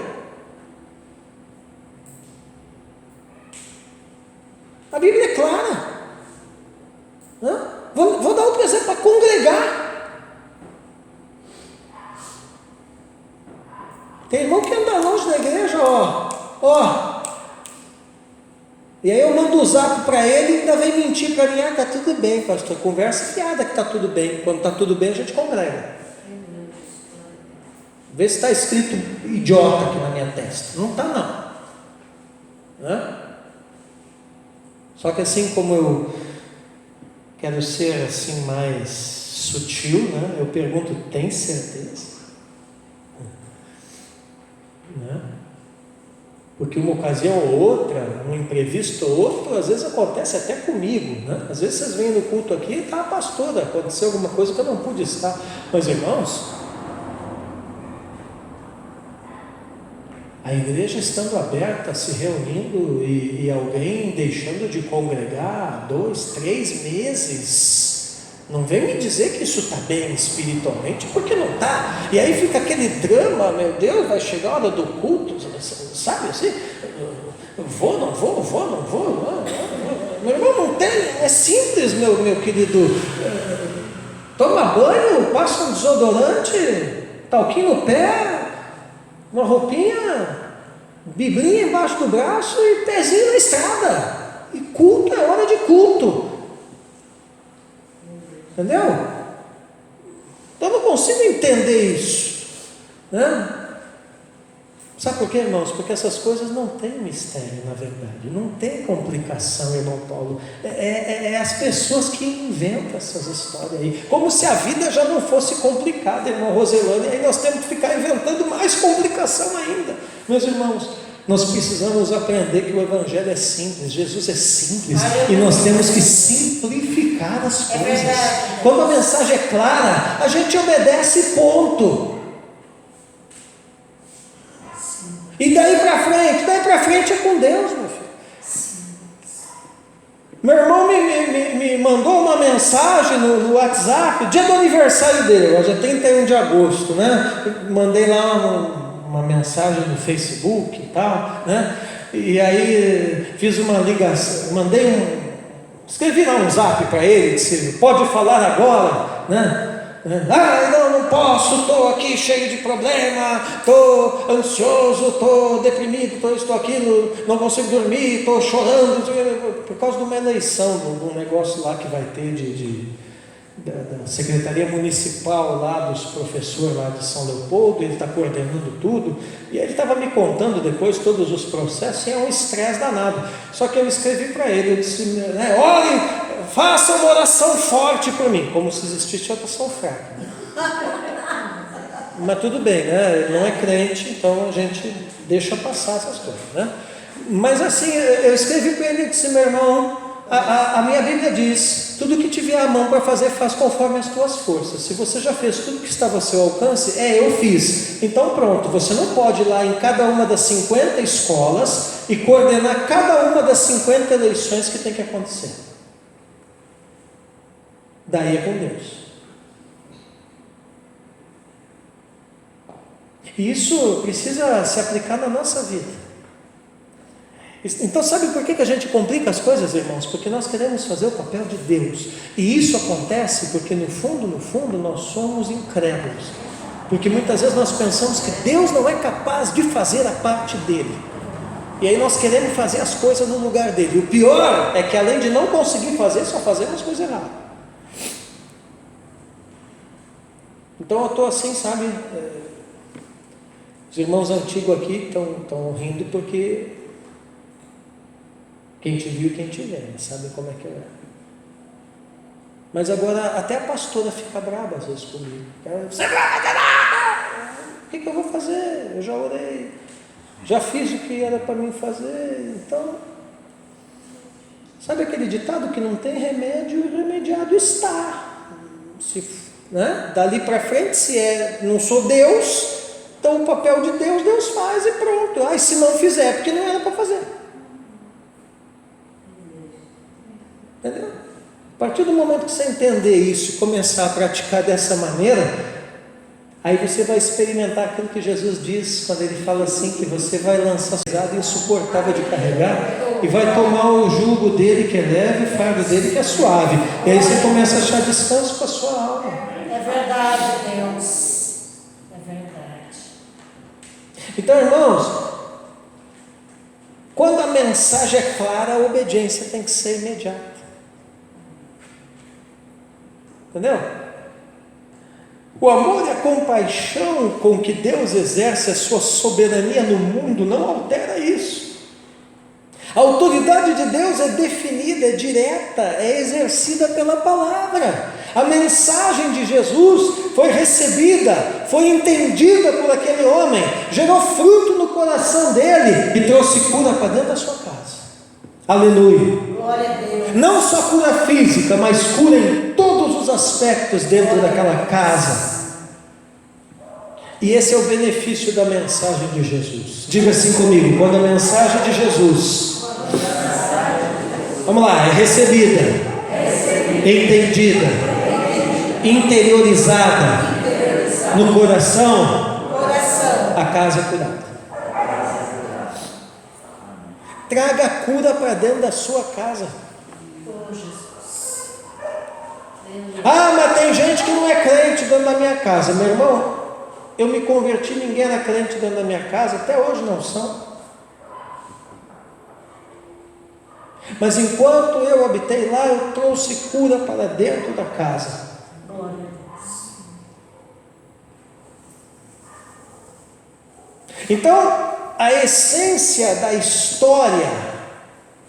A Bíblia é clara. Vou dar outro exemplo, para congregar. Tem irmão que anda longe da igreja, e aí eu mando o zap para ele e ainda vem mentir para mim, está tudo bem, pastor, conversa fiada que está tudo bem, quando está tudo bem a gente congrega. Vê se está escrito idiota aqui na minha testa, não está não. Só que assim como eu quero ser assim mais sutil, né? Eu pergunto, tem certeza? Porque uma ocasião ou outra, um imprevisto ou outro, às vezes acontece até comigo, né? Às vezes vocês vêm no culto aqui e está pastora, aconteceu alguma coisa que eu não pude estar, mas irmãos, a igreja estando aberta, se reunindo e alguém deixando de congregar 2, 3 meses, não vem me dizer que isso está bem espiritualmente, porque não está. E aí fica aquele drama, meu Deus, vai chegar a hora do culto, sabe assim? Vou, não vou. Meu irmão, não tem, é simples, meu querido. Toma banho, passa um desodorante, talquinho no pé, uma roupinha, biblinha embaixo do braço e pezinho na estrada. E culto é hora de culto. Entendeu? Então eu não consigo entender isso, né? Sabe por quê, irmãos? Porque essas coisas não têm mistério, na verdade, não tem complicação, irmão Paulo. É as pessoas que inventam essas histórias aí, como se a vida já não fosse complicada, irmão Roselane, e aí nós temos que ficar inventando mais complicação ainda. Meus irmãos, nós precisamos aprender que o Evangelho é simples, Jesus é simples, e nós temos que simplificar as coisas. Quando a mensagem é clara, a gente obedece, ponto. E daí para frente é com Deus, meu filho. Meu irmão me mandou uma mensagem no WhatsApp, dia do aniversário dele, hoje é 31 de agosto, né? Mandei lá uma mensagem no Facebook e tal, né? E aí fiz uma ligação, escrevi lá um zap para ele, disse, pode falar agora, né? Não posso, estou aqui cheio de problema, estou ansioso, estou deprimido, estou aquilo, não consigo dormir, estou chorando, por causa de uma eleição, de um negócio lá que vai ter da Secretaria Municipal lá dos professores lá de São Leopoldo, ele está coordenando tudo, e ele estava me contando depois todos os processos, e é um estresse danado. Só que eu escrevi para ele, eu disse, orem, faça uma oração forte por mim, como se existisse oração fraca, né? Mas tudo bem, né? Ele não é crente, então a gente deixa passar essas coisas, né? Mas assim, eu escrevi para ele e disse: meu irmão, a minha Bíblia diz: tudo que tiver a mão para fazer, faz conforme as tuas forças. Se você já fez tudo que estava ao seu alcance, eu fiz. Então pronto, você não pode ir lá em cada uma das 50 escolas e coordenar cada uma das 50 eleições que tem que acontecer. Daí é com Deus. E isso precisa se aplicar na nossa vida. Então sabe por que a gente complica as coisas, irmãos? Porque nós queremos fazer o papel de Deus. E isso acontece porque no fundo nós somos incrédulos. Porque muitas vezes nós pensamos que Deus não é capaz de fazer a parte dele. E aí nós queremos fazer as coisas no lugar dele. O pior é que além de não conseguir fazer, só fazemos coisa errada. Então eu estou assim, sabe? Os irmãos antigos aqui estão rindo porque quem te viu e quem te vê, sabe como é que é. Mas agora até a pastora fica brava às vezes comigo. Você não vai fazer nada! O que eu vou fazer? Eu já orei, já fiz o que era para mim fazer. Então, sabe aquele ditado que não tem remédio, o remediado está. Né? Dali para frente, se não sou Deus, então o papel de Deus, Deus faz e pronto. Se não fizer, porque não era para fazer. Entendeu? A partir do momento que você entender isso e começar a praticar dessa maneira, aí você vai experimentar aquilo que Jesus diz quando ele fala assim, que você vai lançar pesado e insuportável de carregar e vai tomar o jugo dele que é leve, o fardo dele que é suave. E aí você começa a achar descanso para a sua alma. É verdade, Deus. É verdade. Então, irmãos, quando a mensagem é clara, a obediência tem que ser imediata. Entendeu? O amor e a compaixão com que Deus exerce a sua soberania no mundo não altera isso. A autoridade de Deus é definida, é direta, é exercida pela palavra. A mensagem de Jesus foi recebida, foi entendida por aquele homem, gerou fruto no coração dele e trouxe cura para dentro da sua casa. Aleluia. Glória a Deus. Não só cura física, mas cura em todos os aspectos dentro daquela casa. E esse é o benefício da mensagem de Jesus. Diga assim comigo: quando a mensagem de Jesus, vamos lá, é recebida, entendida, interiorizada no coração, a casa é curada. Traga a cura para dentro da sua casa. Mas tem gente que não é crente dentro da minha casa. Meu irmão, eu me converti, ninguém era crente dentro da minha casa, até hoje não são. Mas enquanto eu habitei lá, eu trouxe cura para dentro da casa. Glória a Deus. Então, a essência da história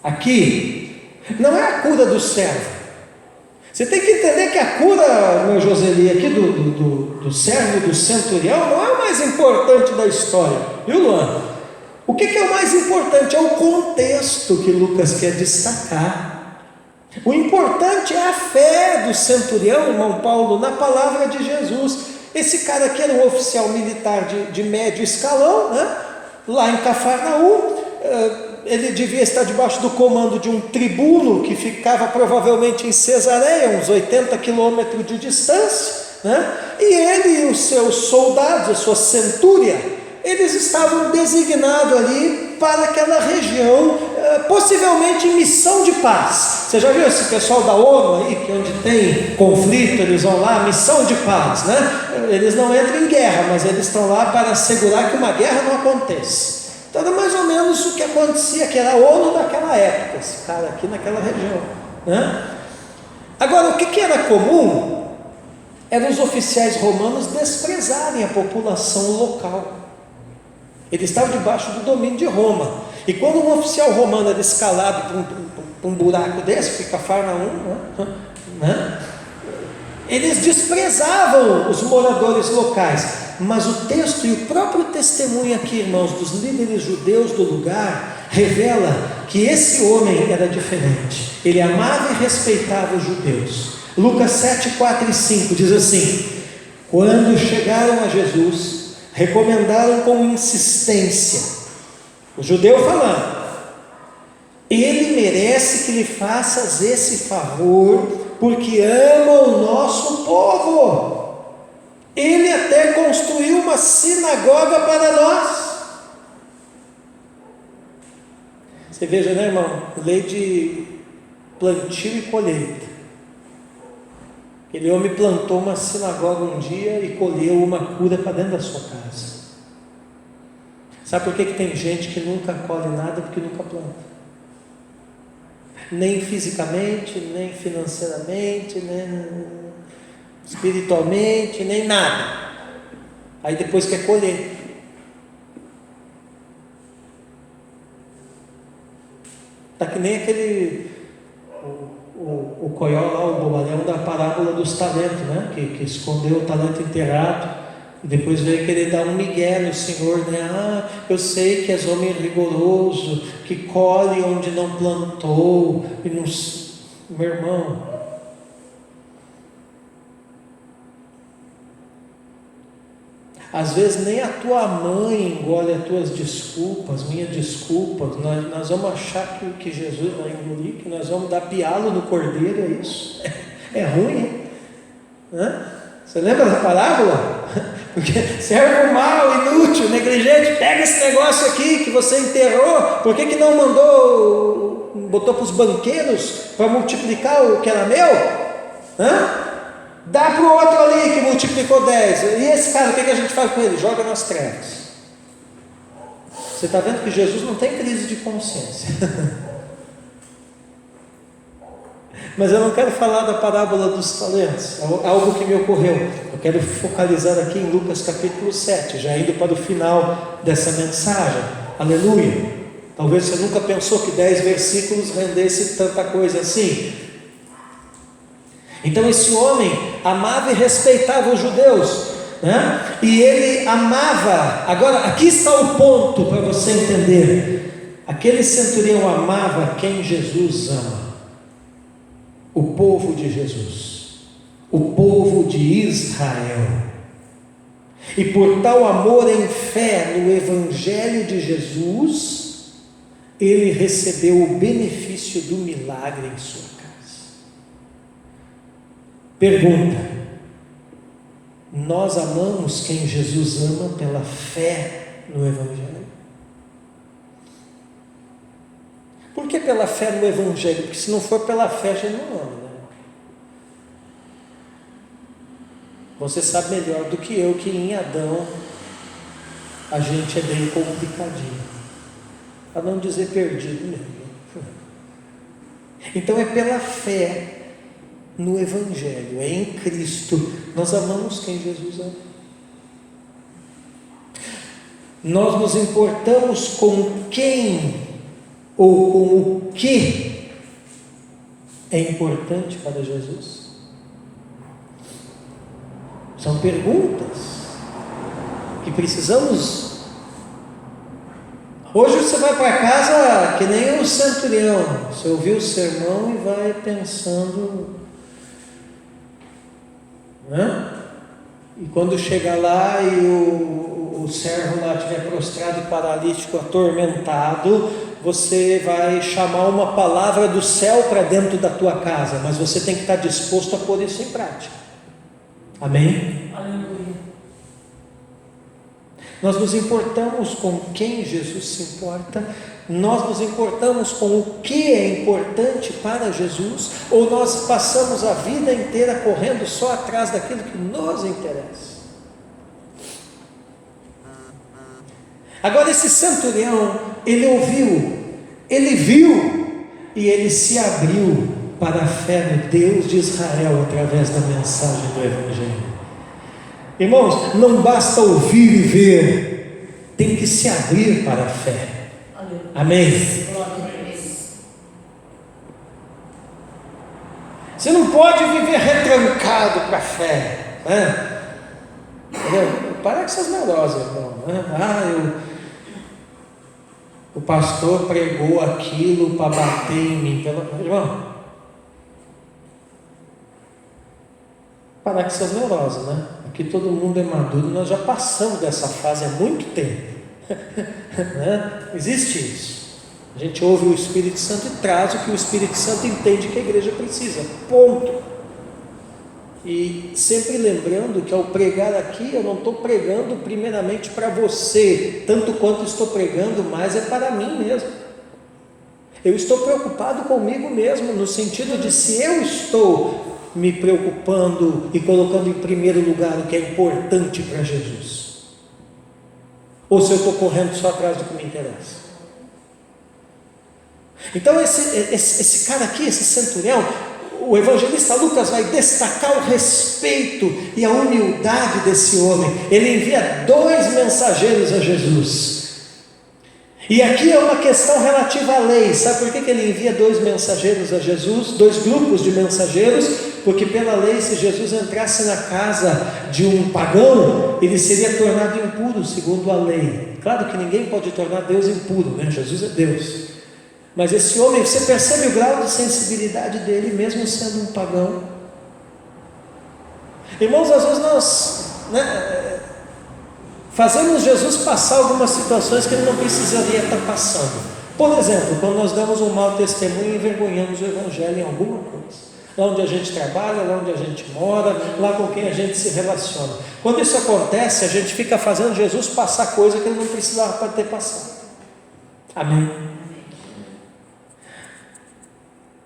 aqui não é a cura do servo. Você tem que entender que a cura, meu Joseli, aqui do servo, do centurião, não é o mais importante da história, viu, Luan? O que é o mais importante? É o contexto que Lucas quer destacar. O importante é a fé do centurião, irmão Paulo, na palavra de Jesus. Esse cara aqui era um oficial militar de médio escalão, né? Lá em Cafarnaum. Ele devia estar debaixo do comando de um tribuno que ficava provavelmente em Cesareia, uns 80 quilômetros de distância, né? E ele e os seus soldados, a sua centúria, eles estavam designados ali para aquela região, possivelmente em missão de paz. Você já viu esse pessoal da ONU aí, que onde tem conflito, eles vão lá, missão de paz, né? Eles não entram em guerra, mas eles estão lá para assegurar que uma guerra não aconteça. Então era mais ou menos o que acontecia, que era a ONU daquela época, esse cara aqui naquela região, né? Agora, o que era comum eram os oficiais romanos desprezarem a população local. Eles estavam debaixo do domínio de Roma. E quando um oficial romano era escalado para um buraco desse, fica Cafarnaum, né? Eles desprezavam os moradores locais, mas o texto e o próprio testemunho aqui, irmãos, dos líderes judeus do lugar, revela que esse homem era diferente. Ele amava e respeitava os judeus. Lucas 7, 4 e 5 diz assim: quando chegaram a Jesus, recomendaram com insistência, o judeu falando: ele merece que lhe faças esse favor, porque ama o nosso povo. Ele até construiu uma sinagoga para nós. Você veja, né, irmão? Lei de plantio e colheita. Aquele homem plantou uma sinagoga um dia e colheu uma cura para dentro da sua casa. Sabe por que tem gente que nunca colhe nada? Porque nunca planta. Nem fisicamente, nem financeiramente, nem espiritualmente, nem nada. Aí depois quer colher. Está que nem aquele o coió lá, o bobalhão da parábola dos talentos, né? Que escondeu o talento enterrado e depois veio querer dar um migué no Senhor, né? Eu sei que és homem rigoroso, que colhe onde não plantou e não... Meu irmão, às vezes nem a tua mãe engole as tuas desculpas, minhas desculpas. Nós vamos achar que Jesus vai engolir, que nós vamos dar pialo no cordeiro, é isso? É ruim, hein? Você lembra da parábola? Porque servo mau, inútil, negligente, pega esse negócio aqui que você enterrou, por que não botou para os banqueiros para multiplicar o que era meu? Dá para o outro ali que multiplicou 10. E esse cara, o que a gente faz com ele? Joga nas trevas. Você está vendo que Jesus não tem crise de consciência. Mas eu não quero falar da parábola dos talentos, algo que me ocorreu. Eu quero focalizar aqui em Lucas capítulo 7, já indo para o final dessa mensagem. Aleluia. Talvez você nunca pensou que 10 versículos rendesse tanta coisa assim. Então esse homem amava e respeitava os judeus, né? E ele amava. Agora aqui está o ponto para você entender. Aquele centurião amava quem Jesus ama. O povo de Jesus, o povo de Israel. E por tal amor em fé no Evangelho de Jesus, ele recebeu o benefício do milagre em sua casa. Pergunta: nós amamos quem Jesus ama pela fé no Evangelho? Por que pela fé no Evangelho? Porque se não for pela fé, a gente não ama, né? Você sabe melhor do que eu que em Adão a gente é bem complicadinho, para não dizer perdido mesmo. Então é pela fé no Evangelho, é em Cristo. Nós amamos quem Jesus ama. Nós nos importamos com quem ou com o que é importante para Jesus? São perguntas que precisamos. Hoje você vai para casa que nem o centurião. Você ouviu o sermão e vai pensando, né? E quando chega lá e o servo lá estiver prostrado e paralítico, atormentado, você vai chamar uma palavra do céu para dentro da tua casa, mas você tem que estar disposto a pôr isso em prática. Amém? Aleluia. Nós nos importamos com quem Jesus se importa? Nós nos importamos com o que é importante para Jesus? Ou nós passamos a vida inteira correndo só atrás daquilo que nos interessa? Agora esse centurião, ele ouviu, ele viu e ele se abriu para a fé no Deus de Israel através da mensagem do Evangelho. Irmãos, não basta ouvir e ver, tem que se abrir para a fé. Amém? Você não pode viver retrancado para a fé, né? Para com essas neuroses, irmão, né? O pastor pregou aquilo para bater em mim. Irmão, parar com essas neuroses, né? Aqui todo mundo é maduro, nós já passamos dessa fase há muito tempo. Né? Existe isso. A gente ouve o Espírito Santo e traz o que o Espírito Santo entende que a igreja precisa. Ponto. E sempre lembrando que ao pregar aqui, eu não estou pregando primeiramente para você, tanto quanto estou pregando, mas é para mim mesmo. Eu estou preocupado comigo mesmo, no sentido de se eu estou me preocupando e colocando em primeiro lugar o que é importante para Jesus, ou se eu estou correndo só atrás do que me interessa. Então esse cara aqui, esse centurião, o evangelista Lucas vai destacar o respeito e a humildade desse homem. Ele envia 2 mensageiros a Jesus. E aqui é uma questão relativa à lei. Sabe por que ele envia 2 mensageiros a Jesus? 2 grupos de mensageiros. Porque pela lei, se Jesus entrasse na casa de um pagão, ele seria tornado impuro segundo a lei. Claro que ninguém pode tornar Deus impuro, né? Jesus é Deus. Mas esse homem, você percebe o grau de sensibilidade dele, mesmo sendo um pagão? Irmãos, às vezes nós fazemos Jesus passar algumas situações que ele não precisaria estar passando. Por exemplo, quando nós damos um mau testemunho e envergonhamos o Evangelho em alguma coisa. Lá onde a gente trabalha, lá onde a gente mora, lá com quem a gente se relaciona. Quando isso acontece, a gente fica fazendo Jesus passar coisa que ele não precisava ter passado. Amém?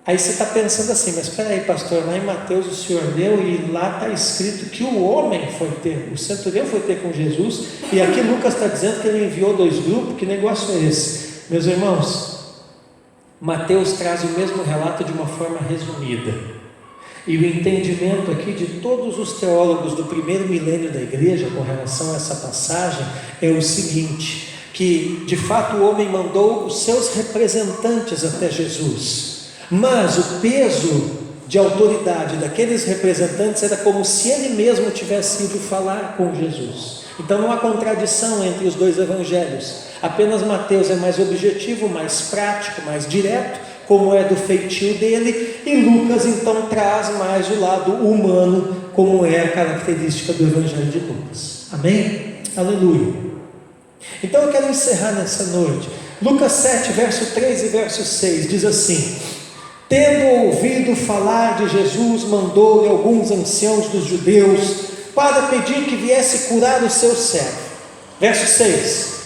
Aí você está pensando assim, mas espera aí, pastor, lá em Mateus o Senhor deu e lá está escrito que o homem foi ter, o centurião foi ter com Jesus, e aqui Lucas está dizendo que ele enviou 2 grupos. Que negócio é esse? Meus irmãos, Mateus traz o mesmo relato de uma forma resumida, e o entendimento aqui de todos os teólogos do primeiro milênio da igreja com relação a essa passagem é o seguinte, que de fato o homem mandou os seus representantes até Jesus, mas o peso de autoridade daqueles representantes era como se ele mesmo tivesse ido falar com Jesus. Então não há contradição entre os 2 evangelhos, apenas Mateus é mais objetivo, mais prático, mais direto, como é do feitio dele, e Lucas então traz mais o lado humano, como é a característica do evangelho de Lucas. Amém? Aleluia. Então eu quero encerrar nessa noite. Lucas 7, verso 3 e verso 6 diz assim: tendo ouvido falar de Jesus, mandou-lhe alguns anciãos dos judeus para pedir que viesse curar o seu servo. Verso 6: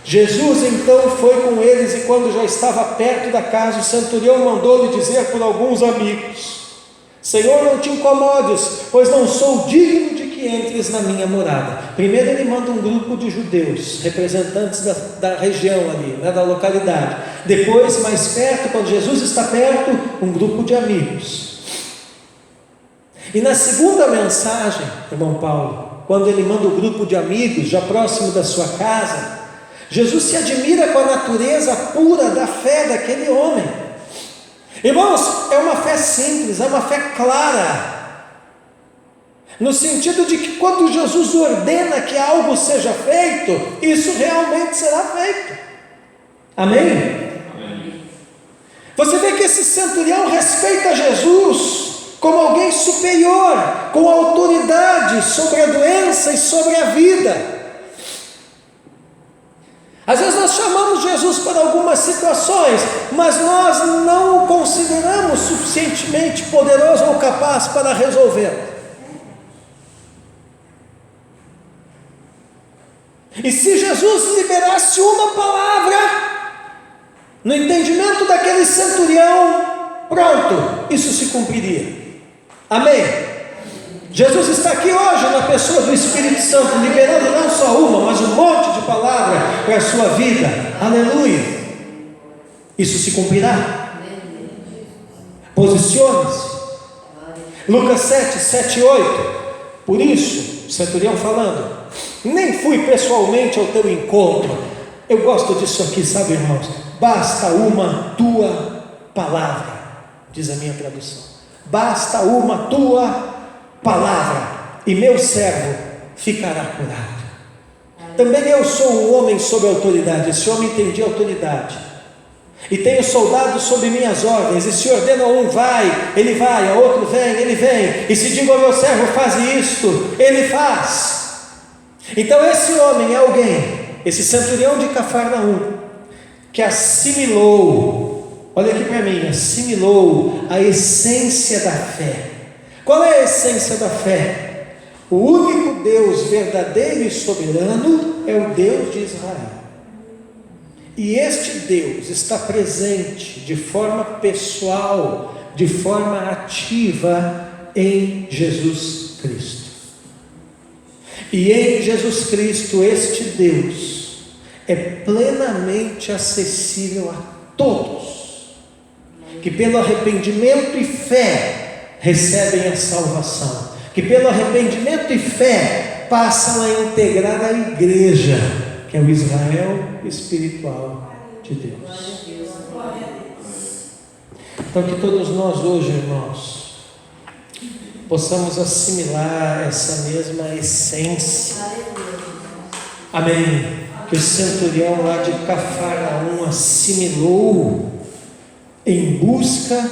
Jesus então foi com eles, e quando já estava perto da casa, o centurião mandou-lhe dizer por alguns amigos: Senhor, não te incomodes, pois não sou digno de que entres na minha morada. Primeiro ele manda um grupo de judeus, representantes da região ali, da localidade. Depois, mais perto, quando Jesus está perto, um grupo de amigos. E na segunda mensagem, irmão Paulo, quando ele manda o grupo de amigos, já próximo da sua casa, Jesus se admira com a natureza pura da fé daquele homem. Irmãos, é uma fé simples, é uma fé clara, no sentido de que quando Jesus ordena que algo seja feito, isso realmente será feito. Amém? Você vê que esse centurião respeita Jesus como alguém superior, com autoridade sobre a doença e sobre a vida. Às vezes nós chamamos Jesus para algumas situações, mas nós não o consideramos suficientemente poderoso ou capaz para resolver. E se Jesus liberasse uma palavra no entendimento daquele centurião, pronto, isso se cumpriria. Amém? Jesus está aqui hoje na pessoa do Espírito Santo, liberando não só uma, mas um monte de palavra para a sua vida. Aleluia! Isso se cumprirá. Posicione-se. Lucas 7, 8. Por isso, o centurião falando: nem fui pessoalmente ao teu encontro. Eu gosto disso aqui, sabe, irmãos? Basta uma tua palavra, diz a minha tradução. basta uma tua palavra, e meu servo ficará curado. Também eu sou um homem sob autoridade, esse homem entendia autoridade, e tenho soldados sob minhas ordens, e se ordena um vai, ele vai, a outro vem, ele vem, e se digo ao meu servo faz isto, ele faz. Então esse homem é alguém, esse centurião de Cafarnaum, que assimilou, olha aqui para mim, assimilou a essência da fé. Qual é a essência da fé? O único Deus verdadeiro e soberano é o Deus de Israel. E este Deus está presente de forma pessoal, de forma ativa em Jesus Cristo. E em Jesus Cristo este Deus é plenamente acessível a todos, que pelo arrependimento e fé recebem a salvação, que pelo arrependimento e fé passam a integrar a igreja, que é o Israel espiritual de Deus. Então que todos nós hoje, irmãos, possamos assimilar essa mesma essência. Amém. Que o centurião lá de Cafarnaum assimilou em busca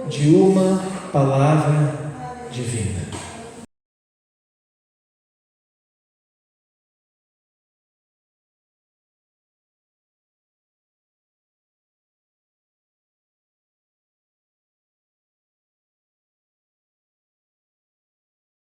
de uma palavra divina.